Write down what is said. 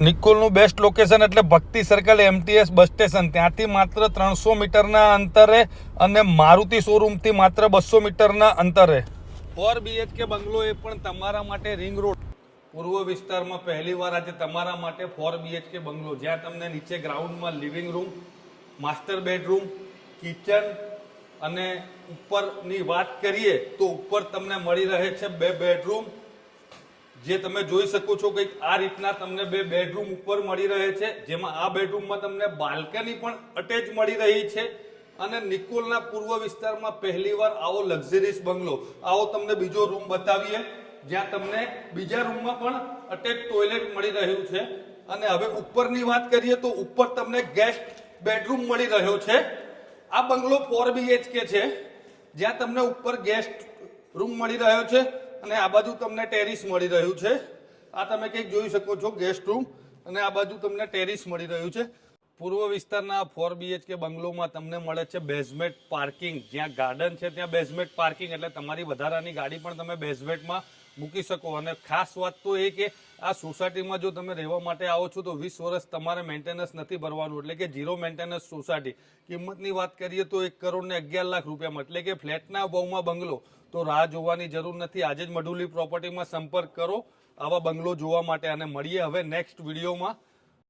નિકોલનું best location એટલે ભક્તિ circle MTS bus station, ત્યાંથી માત્ર 300 મીટરના અંતરે અને મારુતિ શોરૂમથી માત્ર 200 મીટરના અંતરે 4 BHK બંગલો એ પણ તમારા માટે રિંગ રોડ પૂર્વ વિસ્તારમાં પહેલીવાર આજે તમારા માટે 4 BHK બંગલો, જ્યાં તમને નીચે ગ્રાઉન્ડમાં living room, master bedroom, kitchen અને ઉપરની વાત કરીએ તો ઉપર તમને મળી રહે છે 2 બેડરૂમ, જે તમે જોઈ શકો છો કંઈક આ રીતના તમને 2 બેડરૂમ ઉપર મળી રહે છે, જેમાં આ બેડરૂમમાં તમને બાલ્કની પણ અટેચ મળી રહી છે. અને નિકોલના પૂર્વ વિસ્તારમાં પહેલીવાર આવો લક્ઝરીસ બંગલો. આવો તમને બીજો રૂમ બતાવીએ, જ્યાં તમને બીજા રૂમમાં પણ અટેચ ટોયલેટ મળી રહ્યું છે. અને હવે ઉપરની વાત કરીએ તો ઉપર તમને ગેસ્ટ બેડરૂમ મળી રહ્યો છે. આ બંગલો 4 BHK છે, જ્યાં તમને ઉપર ગેસ્ટ રૂમ મળી રહ્યો છે અને આ બાજુ તમને ટેરિસ મળી રહ્યું છે. આ તમે કંઈક જોઈ શકો છો ગેસ્ટ રૂમ, અને આ બાજુ તમને ટેરિસ મળી રહ્યું છે. પૂર્વ વિસ્તારના 4 BHK બંગલોમાં તમને મળે છે બેઝમેન્ટ પાર્કિંગ, જ્યાં ગાર્ડન છે ત્યાં બેઝમેન્ટ પાર્કિંગ, એટલે તમારી વધારાની ગાડી પણ તમે બેઝમેન્ટમાં મૂકી શકો. અને ખાસ વાત તો એ કે આ સોસાયટીમાં જો તમે રહેવા માટે આવો છો તો 20 વર્ષ તમારે મેન્ટેનન્સ નથી ભરવાનું, એટલે કે ઝીરો મેન્ટેનન્સ સોસાયટી. કિંમતની વાત કરીએ તો 1 કરોડ ને 11 લાખ રૂપિયામાં, એટલે કે ફ્લેટના ભાવમાં બંગલો. તો રાહ જોવાની જરૂર નથી, આજે જ મઢુલી પ્રોપર્ટીમાં સંપર્ક કરો આવા બંગલો જોવા માટે. અને મળીએ હવે નેક્સ્ટ વિડીયોમાં.